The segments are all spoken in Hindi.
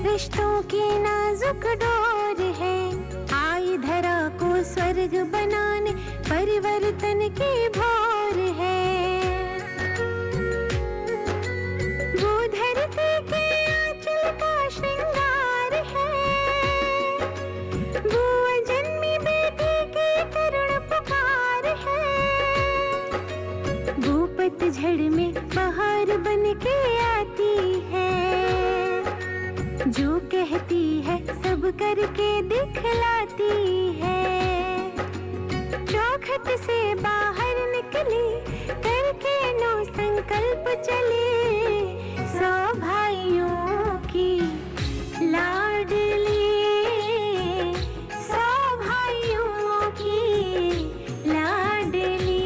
रिश्तों की नाजुक डोर है, आई धरा को स्वर्ग बनाने परिवर्तन की भोर है। वो धरती के आंचल का श्रृंगार है, वो अजन्मी बेटी की करुण पुकार है। वो पतझड़ में बहार बन के आती है, जो कहती है सब करके दिखलाती है। चौखट से बाहर निकली करके नो संकल्प चली, 100 भाइयों की लाडली, 100 भाइयों की लाडली।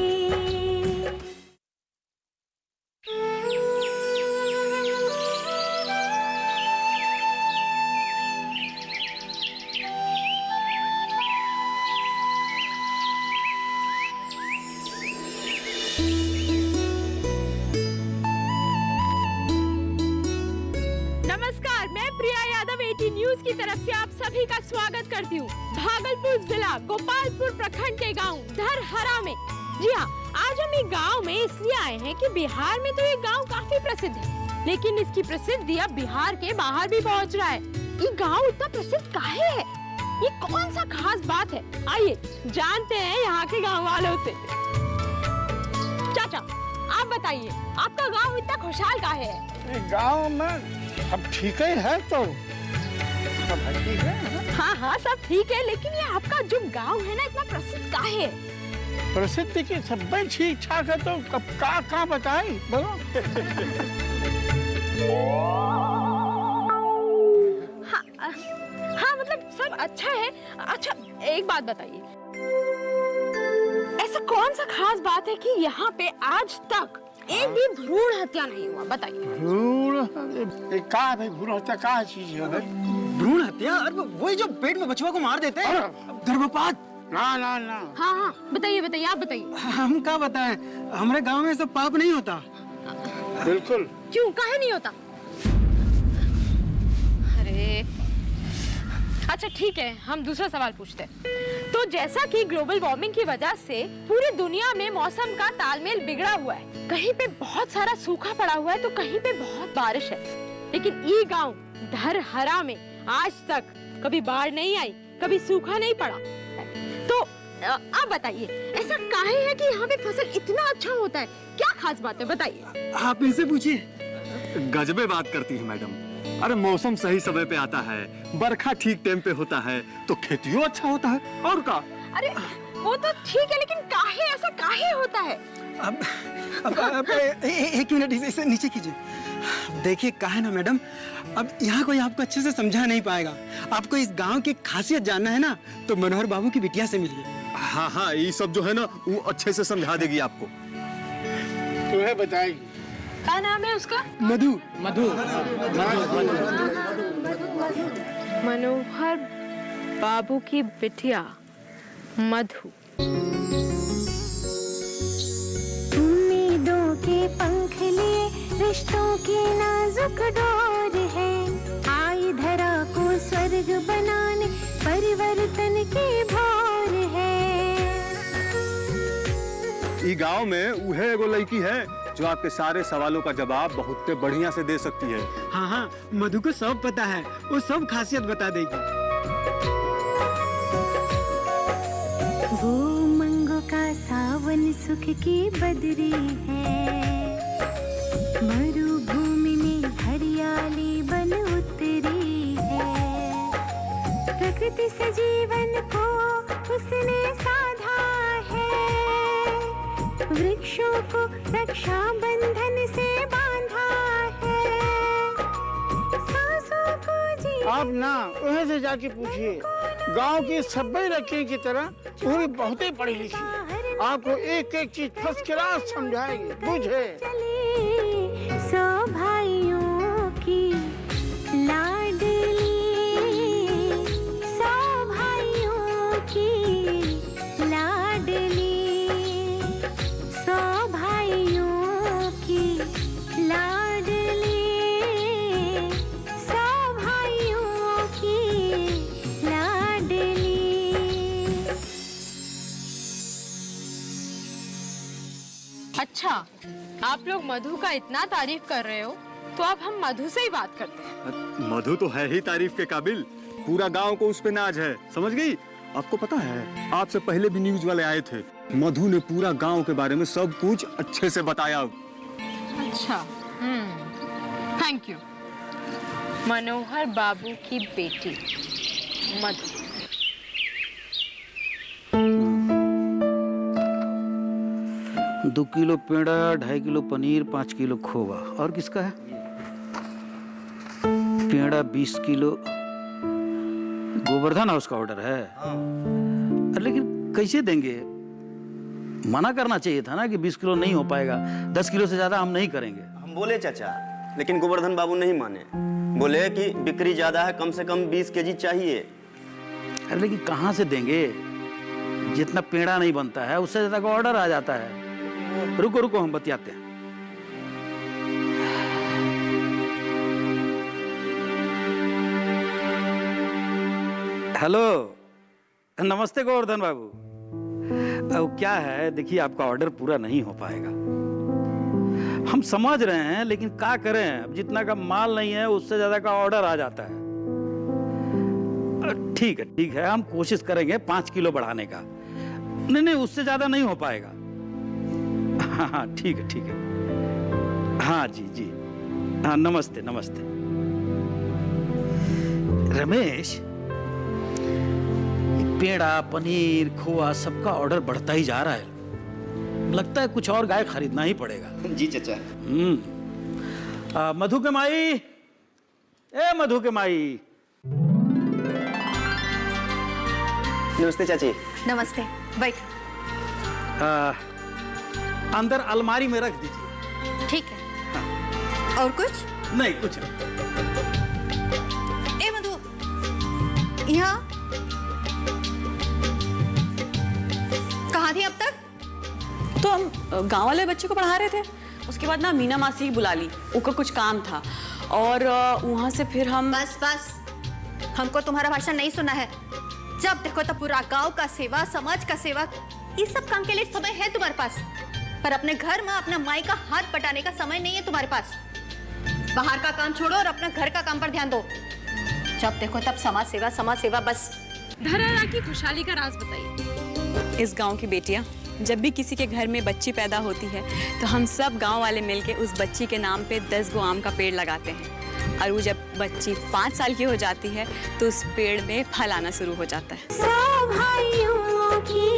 नमस्कार, मैं प्रिया यादव 18 न्यूज की तरफ से आप सभी का स्वागत करती हूँ। भागलपुर जिला गोपालपुर प्रखंड के गांव धरहरा में। जी हाँ, आज हम ये गांव में इसलिए आए हैं कि बिहार में तो ये गांव काफी प्रसिद्ध है, लेकिन इसकी प्रसिद्धि अब बिहार के बाहर भी पहुँच रहा है। ये गाँव इतना प्रसिद्ध काहे है? ये कौन सा खास बात है? आइए जानते हैं यहाँ के गाँव वालों से। चाचा, आप बताइए, आपका गाँव इतना खुशहाल काहे है? गाँव में सब ठीक ही है, तो सब ठीक है। हाँ हाँ, सब ठीक है, लेकिन ये आपका जो गांव है ना, इतना प्रसिद्ध काहे है? प्रसिद्ध की सब ठीक ठाक है, तो अब का बताई बोलो। हाँ, मतलब सब अच्छा है। अच्छा, एक बात बताइए, ऐसा कौन सा खास बात है कि यहाँ पे आज तक एक भी भ्रूण हत्या नहीं हुआ? बताइए। भ्रूण हत्या का चीज है? भ्रूण हत्या? वही जो पेट में बचवा को मार देते हैं, गर्भपात। ना ना ना। हाँ हाँ, बताइए, आप बताइए। हम क्या बताएं, हमारे गांव में सब पाप नहीं होता। बिल्कुल। क्यों, काहे नहीं होता? अरे अच्छा ठीक है, हम दूसरा सवाल पूछते हैं। तो जैसा कि ग्लोबल वार्मिंग की वजह से पूरी दुनिया में मौसम का तालमेल बिगड़ा हुआ है, कहीं पे बहुत सारा सूखा पड़ा हुआ है तो कहीं पे बहुत बारिश है, लेकिन ये गांव धरहरा में आज तक कभी बाढ़ नहीं आई, कभी सूखा नहीं पड़ा। तो आप बताइए, ऐसा काहे है कि यहाँ पे फसल इतना अच्छा होता है? क्या खास बात है, बताइए। आप इनसे पूछिए। गजबे बात करती है मैडम। अरे मौसम सही समय पे आता है, बरखा ठीक टाइम पे होता है, तो खेतियों अच्छा होता है। और का? अरे वो तो ठीक है, लेकिन काहे ऐसा काहे होता है? अब एक मिनट, इसे नीचे कीजिए। देखिए क्या है ना मैडम, अब यहाँ कोई आपको अच्छे से समझा नहीं पाएगा। आपको इस गांव की खासियत जानना है ना, तो मनोहर बाबू की बिटिया से मिलिए। हाँ हाँ, ये सब जो है ना वो अच्छे से समझा देगी आपको। तुम्हें बताएगी। क्या नाम है उसका? मधु। मनोहर बाबू की बिटिया मधु। उम्मीदों के पंख लिए रिश्तों की नाजुक डोर है, आई धरा को स्वर्ग बनाने परिवर्तन की भोर है। ये गांव में उहे एगो लड़की है जो आपके सारे सवालों का जवाब बहुत बढ़िया से दे सकती है। हाँ हाँ, मधु को सब पता है, वो सब खासियत बता देगी। वो मंगो का सावन सुख की बदरी है, मरुभूमि में हरियाली बन उतरी है। प्रकृति से जीवन को उसने साधा है, वृक्षों को रक्षा बंधन से बांधा है। सांसों को जी आप ना उन्हें से जाके पूछिए, गांव की सब्बे लड़कियों की तरह पूरी बहुत ही पढ़ी लिखी है, आपको एक एक चीज फर्स्ट क्लास समझाएगी, बुझे। 100 भाइयों की लाडली, 100 भाइयों की लाडली, 100 भाइयों की लाडली, 100 भाइयों अच्छा, आप लोग मधु का इतना तारीफ कर रहे हो तो अब हम मधु से ही बात करते हैं। मधु तो है ही तारीफ के काबिल, पूरा गांव को उस पे नाज है, समझ गई? आपको पता है, आपसे पहले भी न्यूज वाले आए थे, मधु ने पूरा गांव के बारे में सब कुछ अच्छे से बताया। अच्छा, थैंक यू। मनोहर बाबू की बेटी मधु। 2 किलो पेड़ा, 2.5 किलो पनीर, 5 किलो खोवा। और किसका है? पेड़ा 20 किलो। गोवर्धन हाउस का ऑर्डर है। अरे लेकिन कैसे देंगे? मना करना चाहिए था ना कि 20 किलो नहीं हो पाएगा, 10 किलो से ज्यादा हम नहीं करेंगे। हम बोले चाचा, लेकिन गोवर्धन बाबू नहीं माने। बोले कि बिक्री ज्यादा है, कम से कम 20 केजी चाहिए। अरे लेकिन कहाँ से देंगे? जितना पेड़ा नहीं बनता है उससे ज्यादा का ऑर्डर आ जाता है। रुको रुको, हम बतियाते हैं। हेलो, नमस्ते गोवर्धन बाबू। अब क्या है, देखिए आपका ऑर्डर पूरा नहीं हो पाएगा, हम समझ रहे हैं, लेकिन क्या करें, अब जितना का माल नहीं है उससे ज्यादा का ऑर्डर आ जाता है। ठीक है, हम कोशिश करेंगे 5 किलो बढ़ाने का। नहीं, उससे ज्यादा नहीं हो पाएगा। हाँ, ठीक है। हाँ जी। हाँ, नमस्ते। रमेश, पेड़ा, पनीर, खोआ सबका ऑर्डर बढ़ता ही जा रहा है। लगता है कुछ और गाय खरीदना ही पड़ेगा। जी चाचा। मधु के माई, मधु के माई। नमस्ते चाची। नमस्ते, बैठ। अंदर अलमारी में रख दीजिए। ठीक है। और कुछ? नहीं, कुछ नहीं। ए मधु, यहाँ कहाँ थी अब तक? तो हम गांव वाले बच्चे को पढ़ा रहे थे, उसके बाद ना मीना मासी बुला ली, उनका कुछ काम था, और वहां से फिर हम। बस, हमको तुम्हारा भाषण नहीं सुना है। जब देखो तो पूरा गांव का सेवा, समाज का सेवा, इस सब काम के लिए समय है तुम्हारे पास, पर अपने घर में अपना माई का हाथ बटाने का समय नहीं है तुम्हारे पास। बाहर का काम छोड़ो और अपना घर का काम पर ध्यान दो। जब देखो तब समाज सेवा बस। धरारा की खुशहाली का राज बताइए। इस गांव की बेटियां, जब भी किसी के घर में बच्ची पैदा होती है तो हम सब गांव वाले मिलके उस बच्ची के नाम पे 10 गो आम का पेड़ लगाते हैं, और वो जब बच्ची 5 साल की हो जाती है तो उस पेड़ में फल आना शुरू हो जाता है। सब भाइयों की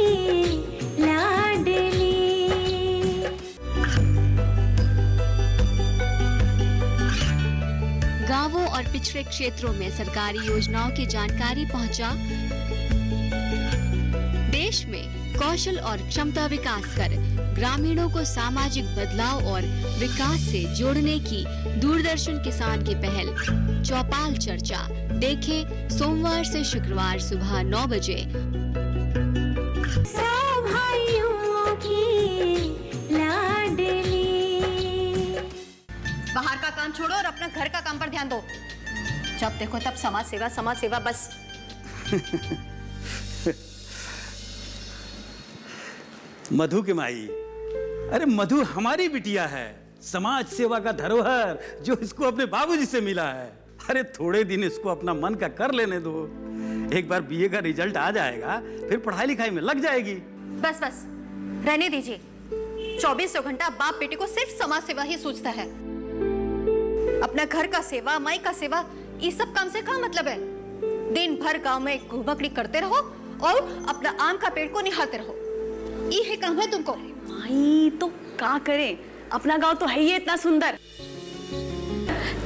लाडली। गांवों और पिछड़े क्षेत्रों में सरकारी योजनाओं की जानकारी पहुंचा। देश में कौशल और क्षमता विकास कर ग्रामीणों को सामाजिक बदलाव और विकास से जोड़ने की दूरदर्शन किसान की पहल चौपाल चर्चा देखें सोमवार से शुक्रवार सुबह 9 बजे। सब भाइयों की लाडली। बाहर का काम छोड़ो और अपना घर का काम पर ध्यान दो। जब देखो तब समाज सेवा बस। मधु के माई, अरे मधु हमारी बिटिया है, समाज सेवा का धरोहर जो इसको अपने बाबूजी से मिला है। अरे थोड़े दिन इसको अपना मन का कर लेने दो, एक बार बीए का रिजल्ट आ जाएगा फिर पढ़ाई लिखाई में लग जाएगी। बस रहने दीजिए। 24 घंटा बाप बेटे को सिर्फ समाज सेवा ही सोचता है। अपना घर का सेवा, माई का सेवा, इस सब काम से क्या मतलब है? दिन भर गांव में घूमकड़ी करते रहो और अपना आम का पेड़ को निहारते रहो, ये है काम है तुमको। माई तो क्या करें, अपना गांव तो है ही इतना सुंदर,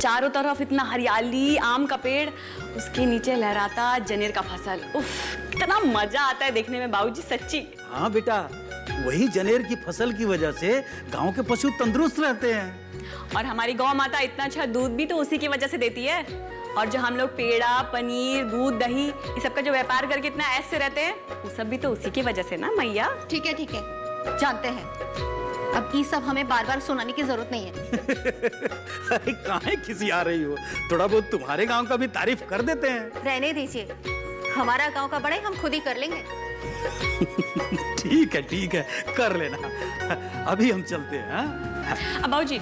चारों तरफ इतना हरियाली, आम का पेड़, उसके नीचे लहराता जनेर का फसल। उफ, कितना मजा आता है देखने में बाबूजी, सच्ची। हाँ बेटा, वही जनेर की फसल की वजह से गांव के पशु तंदुरुस्त रहते हैं। और हमारी गौ माता इतना अच्छा दूध भी तो उसी की वजह से देती है। और जो हम लोग पेड़ा, पनीर, दूध, दही, इस सब का जो व्यापार करके इतना ऐसे रहते हैं, वो सब भी तो उसी की वजह से ना मैया। ठीक है, जानते हैं। अब ये सब हमें बार बार सुनाने की जरूरत नहीं है। अरे काहे किसी आ रही हो, थोड़ा बहुत तुम्हारे गांव का भी तारीफ कर देते हैं। रहने दीजिए, हमारा गांव का बड़ाई हम खुद ही कर लेंगे। ठीक है कर लेना। अभी हम चलते हैं। हाँ? अब बाबूजी,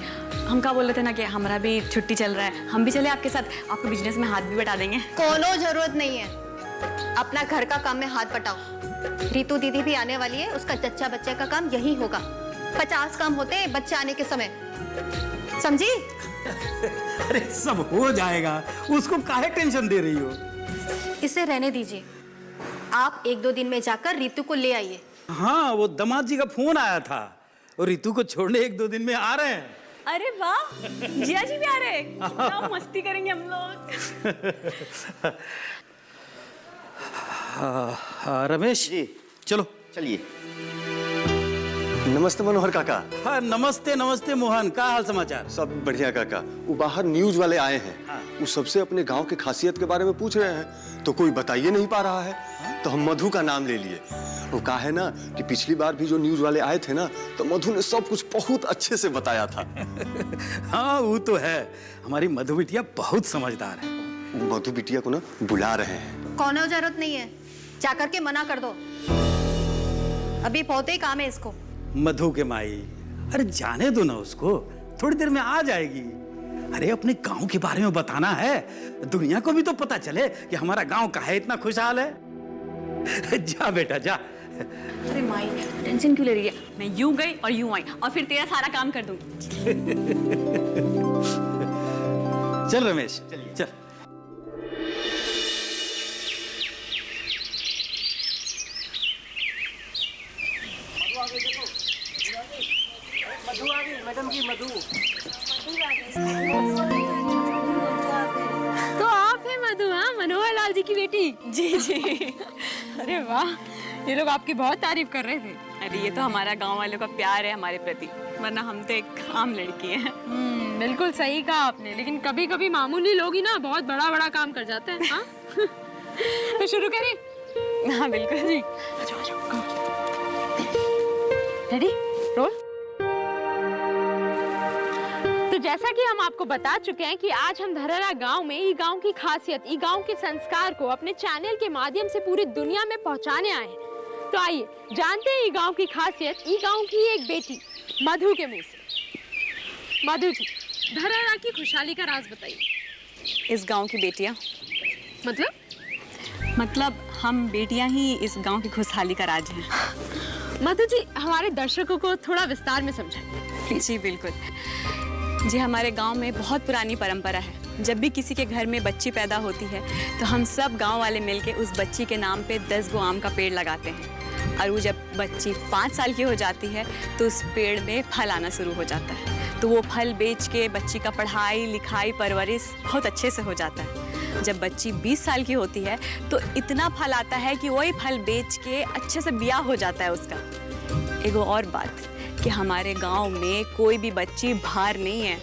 हम क्या बोल रहे थे ना कि हमारा भी छुट्टी चल रहा है, हम भी चले आपके साथ, आपको बिजनेस में हाथ भी बटा देंगे। कोनो जरूरत नहीं है, अपना घर का काम में हाथ बटाओ। रीतू दीदी भी आने वाली है, उसका जच्चा बच्चे का काम यही होगा। 50 काम होते हैं बच्चे आने के समय, समझी? अरे सब हो जाएगा, उसको काहे टेंशन दे रही हो? इसे रहने दीजिए, आप 1-2 दिन में जाकर रीतू को ले आइए। हाँ, वो दामाद जी का फोन आया था और ऋतु को छोड़ने 1-2 दिन में आ रहे हैं। अरे वाह, जिया जी भी आ रहे हैं, क्या मस्ती करेंगे हम लोग। रमेश जी चलो। चलिए। नमस्ते मनोहर काका। हाँ नमस्ते मोहन, का हाल समाचार? सब बढ़िया काका। वो बाहर न्यूज वाले आए हैं। वो सबसे अपने गांव के खासियत के बारे में पूछ रहे हैं, तो कोई बताइए नहीं पा रहा है। तो हम मधु का नाम ले लिए। वो कहा है ना कि पिछली बार भी जो न्यूज वाले आए थे ना, तो मधु ने सब कुछ बहुत अच्छे से बताया था। हाँ वो तो है, हमारी मधु बिटिया बहुत समझदार है। मधु बिटिया को ना बुला रहे हैं। कोनो जरूरत नहीं है, जाकर के मना कर दो, अभी बहुत ही काम है इसको। मधु के माई, अरे जाने दो ना उसको, थोड़ी देर में आ जाएगी। अरे अपने गांव के बारे में बताना है, दुनिया को भी तो पता चले कि हमारा गांव काहे इतना खुशहाल है। जा बेटा जा। अरे माई टेंशन क्यों ले रही है, मैं यूं गई और यूं आई और फिर तेरा सारा काम कर दूंगी। चल रमेश चल। तो आप हैं मधु? हाँ, मनोहर लाल जी की बेटी। जी। अरे वाह, ये लोग आपकी बहुत तारीफ कर रहे थे। अरे ये तो हमारा गांव वालों का प्यार है हमारे प्रति, वरना हम तो एक आम लड़की हैं। बिल्कुल सही कहा आपने, लेकिन कभी कभी मामूली लोग ही ना बहुत बड़ा बड़ा काम कर जाते हैं। हाँ? तो शुरू करें? हाँ बिल्कुल जी। Ready roll. तो जैसा कि हम आपको बता चुके हैं कि आज हम धरहरा गांव में ई गांव की खासियत, ई गांव के संस्कार को अपने चैनल के माध्यम से पूरी दुनिया में पहुंचाने आए हैं। तो आइए जानते हैं ई गांव की खासियत, ई गांव की एक बेटी मधु के मुंह से। मधु जी, धरहरा की खुशहाली का राज बताइए। इस गांव की बेटियां मतलब हम बेटियां ही इस गांव की खुशहाली का राज हैं। मधु जी, हमारे दर्शकों को थोड़ा विस्तार में समझाइए। जी बिल्कुल जी, हमारे गांव में बहुत पुरानी परंपरा है। जब भी किसी के घर में बच्ची पैदा होती है तो हम सब गांव वाले मिलके उस बच्ची के नाम पे 10 गो आम का पेड़ लगाते हैं, और वो जब बच्ची 5 साल की हो जाती है तो उस पेड़ में फल आना शुरू हो जाता है। तो वो फल बेच के बच्ची का पढ़ाई लिखाई परवरिश बहुत अच्छे से हो जाता है। जब बच्ची 20 साल की होती है तो इतना फल आता है कि वही फल बेच के अच्छे से ब्याह हो जाता है उसका। एक और बात कि हमारे गांव में कोई भी बच्ची बाहर नहीं है,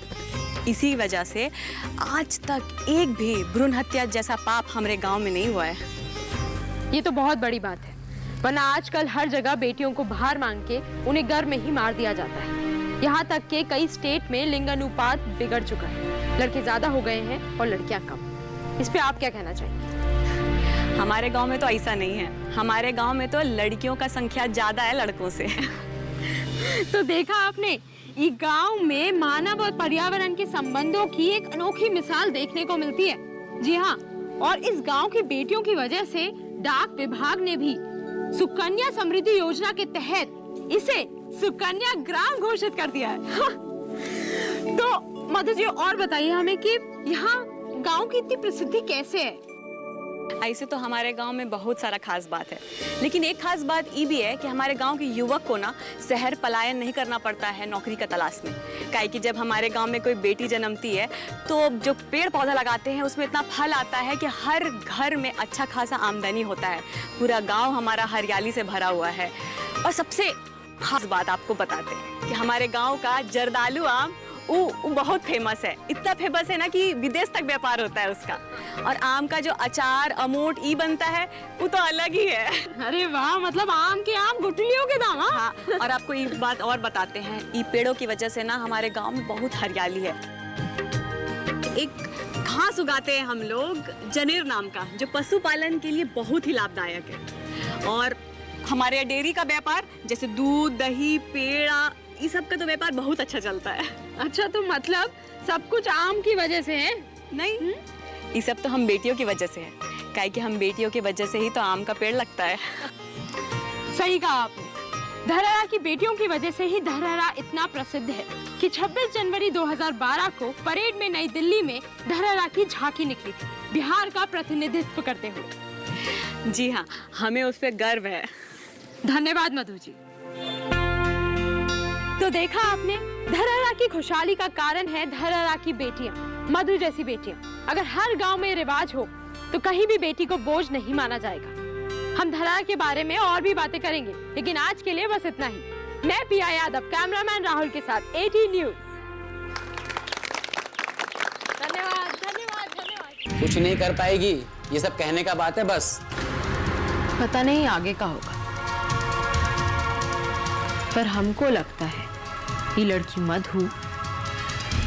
इसी वजह से आज तक एक भी भ्रूण हत्या जैसा पाप हमारे गांव में नहीं हुआ है। ये तो बहुत बड़ी बात है, वरना आजकल हर जगह बेटियों को बाहर मांग के उन्हें घर में ही मार दिया जाता है। यहाँ तक के कई स्टेट में लिंग अनुपात बिगड़ चुका है, लड़के ज्यादा हो गए हैं और लड़कियां कम। इस पे आप क्या कहना चाहेंगे? हमारे गांव में तो ऐसा नहीं है, हमारे गांव में तो लड़कियों का संख्या ज्यादा है लड़कों से। तो देखा आपने, ये गांव में मानव और पर्यावरण के संबंधों की एक अनोखी मिसाल देखने को मिलती है। जी हाँ, और इस गांव की बेटियों की वजह से डाक विभाग ने भी सुकन्या समृद्धि योजना के तहत इसे सुकन्या ग्राम घोषित कर दिया है। हाँ। तो मधु जी और बताइए हमें कि यहाँ गांव की इतनी प्रसिद्धि कैसे है? ऐसे तो हमारे गांव में बहुत सारा खास बात है, लेकिन एक खास बात ये भी है कि हमारे गांव के युवक को ना शहर पलायन नहीं करना पड़ता है नौकरी का तलाश में। काहे कि जब हमारे गांव में कोई बेटी जन्मती है तो जो पेड़ पौधा लगाते हैं उसमें इतना फल आता है कि हर घर में अच्छा खासा आमदनी होता है। पूरा गांव हमारा हरियाली से भरा हुआ है। और सबसे खास बात आपको बताते हैं कि हमारे गाँव का जर्दालू आम वो बहुत फेमस है। इतना फेमस है ना कि विदेश तक व्यापार होता है उसका। और आम का जो अचार अमोट ई बनता है वो तो अलग ही है। अरे वाह, मतलब आम के आम गुठलियों के दाम। हाँ, और आपको एक बात और बताते हैं, ई पेड़ों की वजह से ना हमारे गांव में बहुत हरियाली है। एक घास उगाते हैं हम लोग जनेर नाम का, जो पशुपालन के लिए बहुत ही लाभदायक है। और हमारे यहाँ डेयरी का व्यापार, जैसे दूध, दही, पेड़ा, ये सब का तो व्यापार बहुत अच्छा चलता है। अच्छा, तो मतलब सब कुछ आम की वजह से है? नहीं, ये सब तो हम बेटियों की वजह से है, काहे कि हम बेटियों की वजह से ही तो आम का पेड़ लगता है। सही कहा आपने। धरहरा की बेटियों की वजह से ही धरहरा इतना प्रसिद्ध है कि 26 जनवरी 2012 को परेड में नई दिल्ली में धरहरा की झांकी निकली थी, बिहार का प्रतिनिधित्व करते हुए। जी हाँ, हमें उस पर गर्व है। धन्यवाद मधु जी। तो देखा आपने, धरहरा की खुशहाली का कारण है धरहरा की बेटियां, मधु जैसी बेटियां। अगर हर गांव में रिवाज हो तो कहीं भी बेटी को बोझ नहीं माना जाएगा। हम धरहरा के बारे में और भी बातें करेंगे, लेकिन आज के लिए बस इतना ही। मैं प्रिया यादव, कैमरामैन राहुल के साथ 18 न्यूज। धन्यवाद धन्यवाद धन्यवाद। कुछ नहीं कर पाएगी, ये सब कहने का बात है बस। पता नहीं आगे का होगा, पर हमको लगता है ये लड़की मधु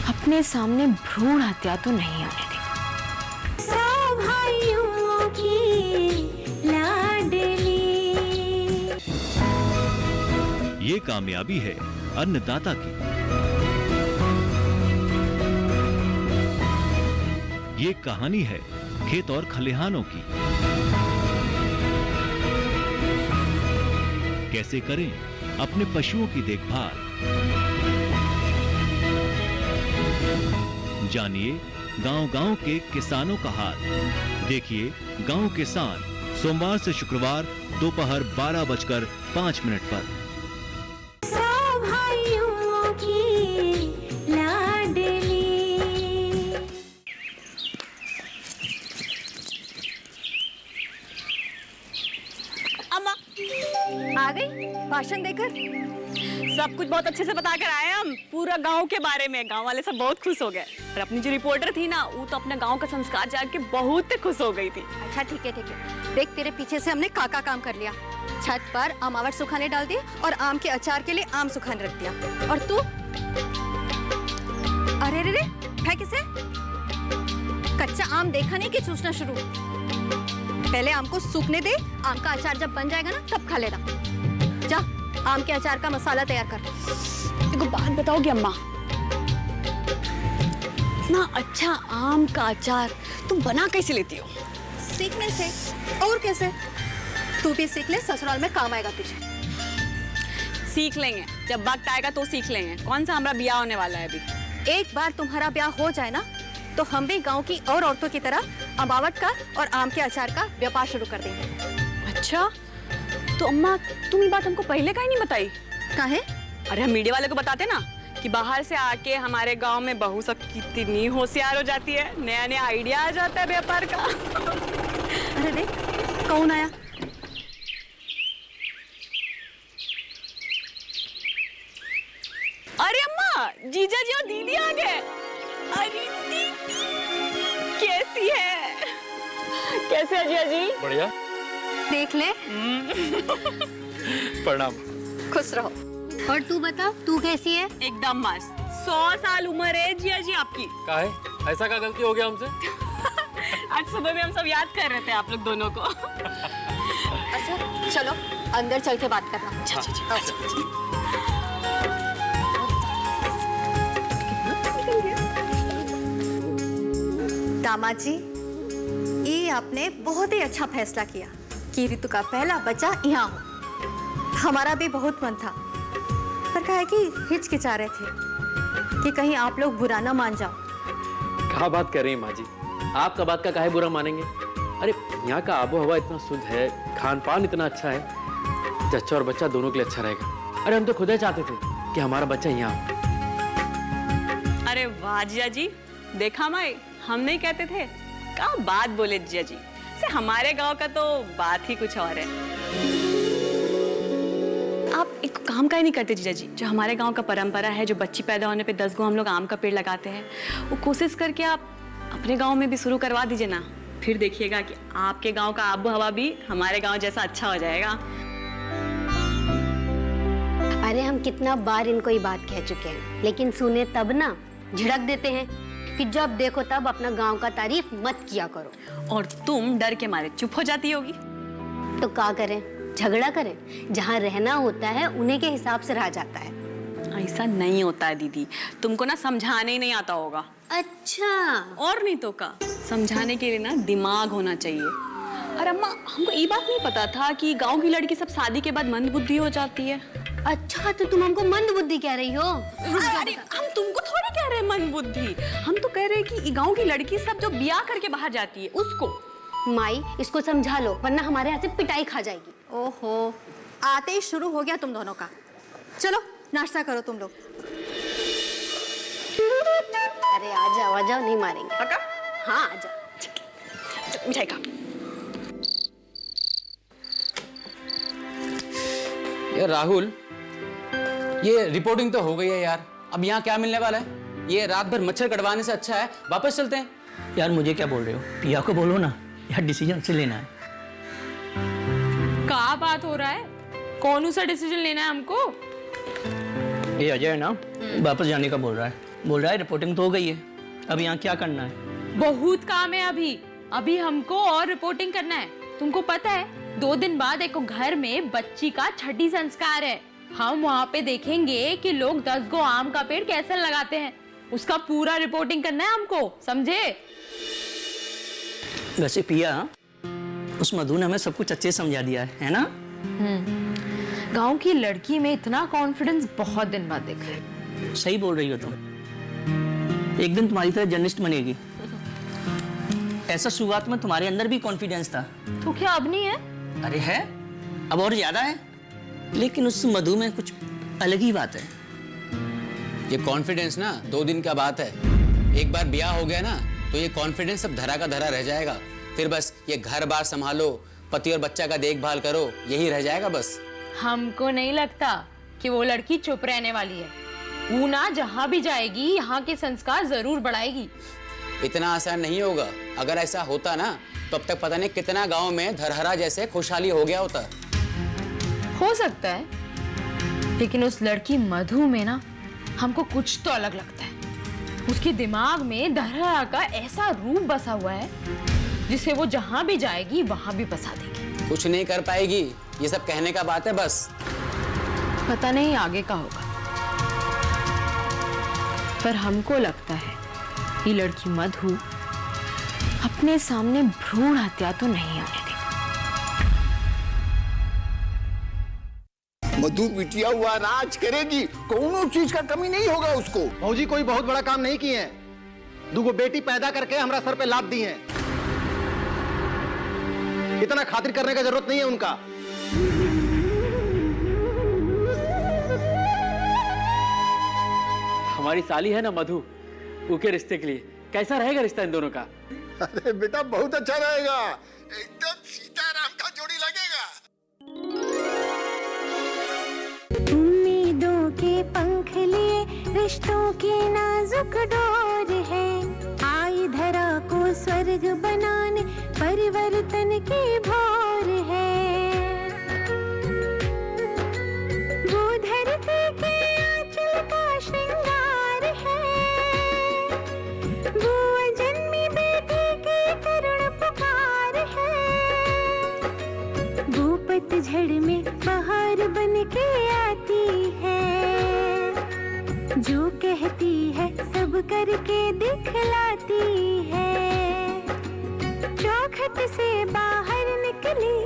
अपने सामने भ्रूण हत्या तो नहीं होने देगी। सब भाइयों की लाडली। ये कामयाबी है अन्नदाता की, ये कहानी है खेत और खलिहानों की। कैसे करें अपने पशुओं की देखभाल, जानिए गांव-गांव के किसानों का हाल। देखिए गांव किसान सोमवार से शुक्रवार दोपहर 12:05 पर। सब भाइयों की लाडली। अम्मा आ गई भाषण देकर? सब कुछ बहुत अच्छे से बता कर आए हम, पूरा गांव के बारे में। गांव वाले सब बहुत खुश हो गए, और अपनी जो रिपोर्टर थी ना, वो तो अपने गांव का संस्कार जान के बहुत खुश हो गई थी। अच्छा ठीक है ठीक है, देख तेरे पीछे से हमने काका काम कर लिया। छत पर आमावट सुखाने डाल दिए और आम के अचार के लिए आम सुखाने रख दिया। और तू? अरे रे रे, फेंक इसे। कच्चा आम देखा नहीं कि चूसना शुरू? पहले आम को सूखने दे, आम का अचार जब बन जाएगा ना तब खा लेना। जा आम के अचार का मसाला तैयार कर। एक बात बताओगी अम्मा, इतना अच्छा आम का अचार तुम बना कैसे लेती हो? सीखने से। और कैसे? तू भी सीख ले, ससुराल में काम आएगा तुझे। सीख लेंगे, जब वक्त आएगा तो सीख लेंगे। कौन सा हमारा ब्याह होने वाला है अभी। एक बार तुम्हारा ब्याह हो जाए ना, तो हम भी गांव की और औरतों की तरह अमावट का और आम के अचार का व्यापार शुरू कर देंगे। अच्छा, तो अम्मा तुम ये बात हमको पहले काहे नहीं बताई? काहे? अरे हम मीडिया वाले को बताते ना कि बाहर से आके हमारे गांव में बहू सब कितनी होशियार हो जाती है, नया नया आइडिया आ जाता है व्यापार का। अरे देख कौन आया। अरे अम्मा, जीजा जी और दीदी आ गए। अरे दीदी कैसी है? कैसे है जीजा जी? बढ़िया। देख ले। प्रणाम। खुश रहो। और तू बता, तू कैसी है? एकदम मस्त। 100 साल उम्र है जिया जी आपकी। काहे? ऐसा क्या गलती हो गया हमसे? आज सुबह में हम सब याद कर रहे थे आप लोग दोनों को। अच्छा चलो अंदर चल के बात करना। दामाद जी, ये आपने बहुत ही अच्छा फैसला किया कि ऋतु का पहला बच्चा यहाँ हो। हमारा भी बहुत मन था, पर कहा कि हिचकिचा रहे थे कि कहीं आप लोग बुरा ना मान जाओ। क्या बात कर रही हैं माँ जी? आपका बात का काहे बुरा मानेंगे? अरे यहाँ का आबो हवा इतना शुद्ध है, खान पान इतना अच्छा है, जच्चा और बच्चा दोनों के लिए अच्छा रहेगा। अरे हम तो खुद ही चाहते थे कि हमारा बच्चा यहाँ हो। अरे वाह जिया जी, देखा माई, हम नहीं कहते थे? क्या बात बोले जिया जी से, हमारे गांव का तो बात ही कुछ और है। आप एक काम काहे नहीं करते जीजा जी? जो हमारे गांव का परंपरा है, जो बच्ची पैदा होने पे 10 गो हम लोग आम का पेड़ लगाते हैं, वो कोशिश करके आप अपने गांव में भी शुरू करवा दीजिए ना। फिर देखिएगा कि आपके गांव का आबो हवा भी हमारे गांव जैसा अच्छा हो जाएगा। अरे हम कितना बार इनको ये बात कह चुके हैं, लेकिन सुने तब ना झिड़क देते हैं कि जब देखो तब अपना गांव का तारीफ मत किया करो। और तुम डर के मारे चुप हो जाती होगी। तो क्या करें, झगड़ा करें। जहाँ रहना होता है उन्हीं के हिसाब से रहा जाता है। ऐसा नहीं होता है दीदी, तुमको ना समझाने ही नहीं आता होगा। अच्छा, और नहीं तो का, समझाने के लिए ना दिमाग होना चाहिए। और अम्मा, हमको ये बात नहीं पता था कि गांव की लड़की सब शादी के बाद मंदबुद्धि हो जाती है। अच्छा, तो तुम हमको मंदबुद्धि कह रही हो? अरे हम तुमको थोड़ी कह रहे हैं मंदबुद्धि, हम तो कह रहे हैं कि गांव की लड़की सब जो ब्याह करके बाहर जाती है उसको। माई, इसको समझा लो वरना हमारे यहाँ से पिटाई खा जाएगी। ओहो, आते ही शुरू हो गया तुम दोनों का। चलो नाश्ता करो तुम लोग। अरे आ जाओ, नहीं मारेंगे। पक्का? हाँ, आ जाओ। मिठाई खा। यार राहुल, ये रिपोर्टिंग तो हो गई है यार, अब यहाँ क्या मिलने वाला है? ये रात भर मच्छर कटवाने से अच्छा है वापस चलते हैं। यार मुझे क्या बोल रहे हो, पिया को बोलो ना यार, डिसीजन से लेना है। क्या बात हो रहा है? कौन सा डिसीजन लेना है हमको? ये अजय है ना, वापस जाने का बोल रहा है रिपोर्टिंग तो हो गई है, अब यहाँ क्या करना है? बहुत काम है अभी हमको और रिपोर्टिंग करना है। तुमको पता है 2 दिन बाद एक घर में बच्ची का छठी संस्कार है। हम वहाँ पे देखेंगे कि लोग 10 गो आम का पेड़ कैसे लगाते हैं, उसका पूरा रिपोर्टिंग करना है हमको, समझे? वैसे पिया, उस मधु ने हमें सब कुछ अच्छे से समझा दिया है ना? गांव की लड़की में इतना कॉन्फिडेंस बहुत दिन बाद देखा है। सही बोल रही हो तुम, एक दिन तुम्हारी तरह जर्नलिस्ट बनेगी। ऐसा शुरुआत में तुम्हारे अंदर भी कॉन्फिडेंस था, तो क्या अब नहीं है? अरे है, अब और ज्यादा है, लेकिन उस मधु में कुछ अलग ही बात है। ये कॉन्फिडेंस ना 2 दिन का बात है, एक बार ब्याह हो गया ना तो ये कॉन्फिडेंस सब धरा का धरा रह जाएगा। फिर बस ये घर बार संभालो, पति और बच्चा का देखभाल करो, यही रह जाएगा बस। हमको नहीं लगता कि वो लड़की चुप रहने वाली है। वो ना जहाँ भी जाएगी यहाँ के संस्कार जरूर बढ़ाएगी। इतना आसान नहीं होगा, अगर ऐसा होता ना तो अब तक पता नहीं कितना गांव में धरहरा जैसे खुशहाली हो गया होता। हो सकता है, लेकिन उस लड़की मधु में ना हमको कुछ तो अलग लगता है। उसके दिमाग में धरहरा का ऐसा रूप बसा हुआ है जिसे वो जहां भी जाएगी वहां भी बसा देगी। कुछ नहीं कर पाएगी, ये सब कहने का बात है बस। पता नहीं आगे का होगा, पर हमको लगता है ये लड़की मधु अपने सामने भ्रूण हत्या तो नहीं होने देगी। मधु बिटिया हुआ राज करेगी, कोनो चीज का कमी नहीं होगा उसको। भौजी कोई बहुत बड़ा काम नहीं किए हैं, 2 बेटी पैदा करके हमरा सर पे लाद दी हैं। इतना खातिर करने का जरूरत नहीं है उनका। हमारी साली है ना मधु, उनके रिश्ते के लिए कैसा रहेगा रिश्ता इन दोनों का? अरे बेटा बहुत अच्छा रहेगा, एकदम सीताराम का जोड़ी लगेगा। उम्मीदों के पंख लिए रिश्तों की नाजुक डोर है, आई धरा को स्वर्ग बनाने परिवर्तन की भोर है। वो धरती के आंचल का श्रृंगार है, वो अजन्मी बेटी की करुण पुकार है, वो पतझड़ में बहार बन के आती है, जो कहती है सब करके दिखलाती है। चौखट से बाहर निकली